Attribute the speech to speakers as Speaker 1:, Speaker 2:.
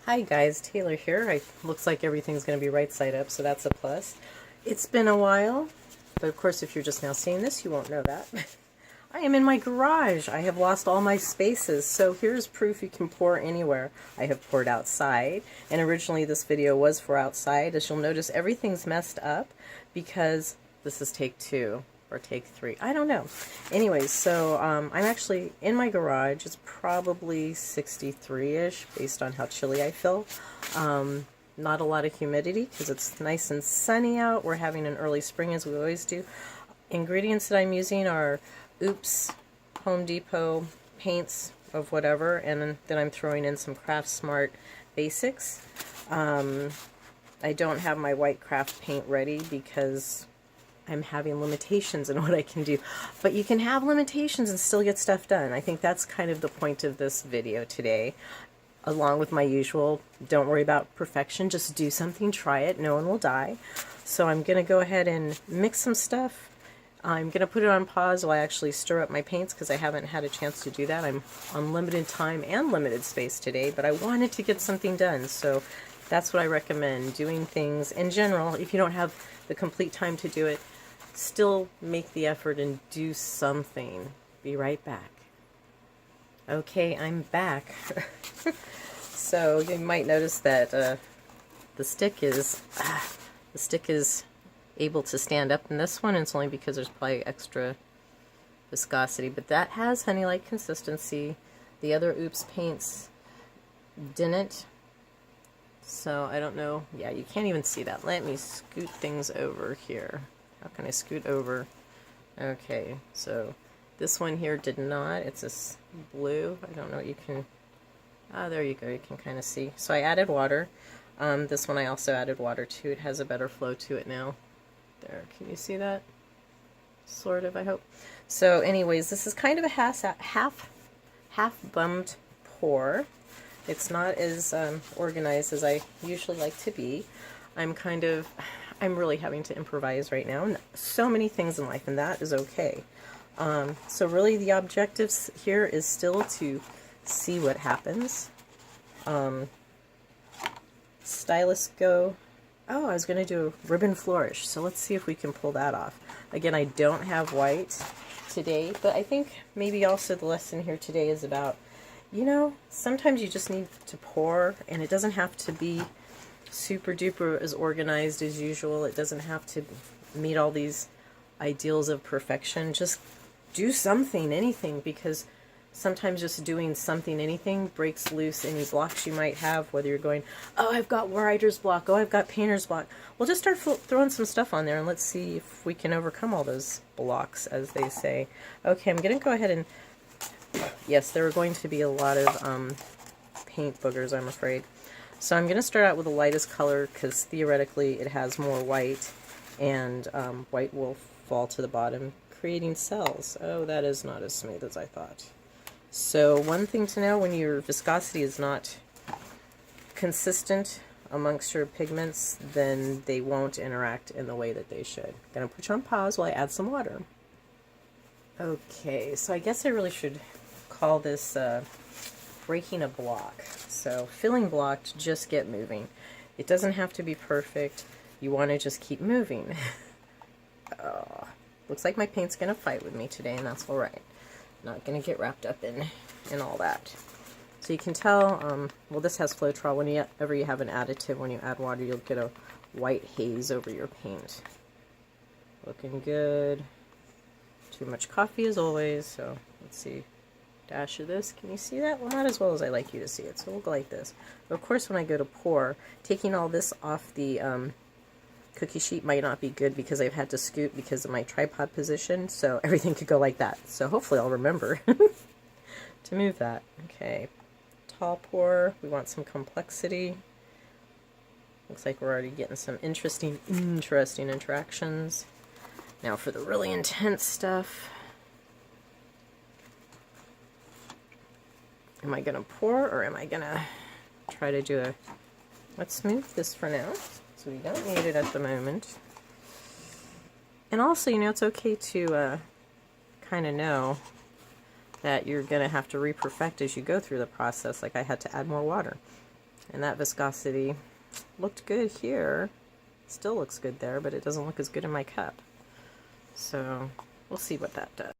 Speaker 1: Hi guys, Taylor here. Looks like everything's going to be right side up, so that's a plus. It's been a while, but of course if you're just now seeing this, you won't know that. I am in my garage. I have lost all my spaces, so here's proof you can pour anywhere. I have poured outside, and originally this video was for outside. As you'll notice, everything's messed up because this is take 2. Or take 3. I don't know. Anyways, so I'm actually in my garage. It's probably 63-ish based on how chilly I feel. Not a lot of humidity because it's nice and sunny out. We're having an early spring as we always do. Ingredients that I'm using are Oops, Home Depot paints of whatever, and then I'm throwing in some Craft Smart basics. I don't have my white craft paint ready because I'm having limitations in what I can do. But you can have limitations and still get stuff done. I think that's kind of the point of this video today. Along with my usual, don't worry about perfection, just do something, try it, no one will die. So I'm going to go ahead and mix some stuff. I'm going to put it on pause while I actually stir up my paints because I haven't had a chance to do that. I'm on limited time and limited space today, but I wanted to get something done. So that's what I recommend, doing things in general. If you don't have the complete time to do it, still make the effort and do something. Be right back. Okay, I'm back. So you might notice that the stick is able to stand up in this one. It's only because there's probably extra viscosity, but that has honey-like consistency. The other Oops paints didn't. So I don't know. Yeah, you can't even see that. Let me scoot things over here. How can I scoot over? Okay, so this one here did not. It's this blue. I don't know what you can... Ah, there you go. You can kind of see. So I added water. This one I also added water to. It has a better flow to it now. There, can you see that? Sort of, I hope. So anyways, this is kind of a half-bummed pour. It's not as organized as I usually like to be. I'm really having to improvise right now. So many things in life, and that is okay. So really the objectives here is still to see what happens. Stylus go. Oh, I was going to do a ribbon flourish, so let's see if we can pull that off. Again, I don't have white today, but I think maybe also the lesson here today is about, you know, sometimes you just need to pour, and it doesn't have to be super duper as organized as usual. It doesn't have to meet all these ideals of perfection. Just do something, anything, because sometimes just doing something, anything, breaks loose any blocks you might have, whether you're going, oh, I've got writer's block, oh, I've got painter's block. Well, just start throwing some stuff on there, and let's see if we can overcome all those blocks, as they say. Okay, I'm going to go ahead and, yes, there are going to be a lot of paint boogers, I'm afraid. So I'm going to start out with the lightest color because theoretically it has more white, and white will fall to the bottom, creating cells. Oh, that is not as smooth as I thought. So one thing to know, when your viscosity is not consistent amongst your pigments, then they won't interact in the way that they should. I'm going to put you on pause while I add some water. Okay, so I guess I really should call this breaking a block. So filling blocked, just get moving. It doesn't have to be perfect. You want to just keep moving. Oh, looks like my paint's going to fight with me today, and that's all right. Not going to get wrapped up in all that. So you can tell, well, this has Floetrol. Whenever you have an additive, when you add water, you'll get a white haze over your paint. Looking good. Too much coffee as always, so let's see. Dash of this. Can you see that? Well, not as well as I like you to see it, so we'll go like this. But of course, when I go to pour, taking all this off the cookie sheet might not be good because I've had to scoot because of my tripod position, so everything could go like that. So hopefully I'll remember to move that. Okay, tall pour. We want some complexity. Looks like we're already getting some interesting interactions. Now for the really intense stuff. Am I going to pour, or am I going to try to do a... Let's move this for now. So we don't need it at the moment. And also, you know, it's okay to kind of know that you're going to have to re-perfect as you go through the process. Like I had to add more water. And that viscosity looked good here. Still looks good there, but it doesn't look as good in my cup. So we'll see what that does.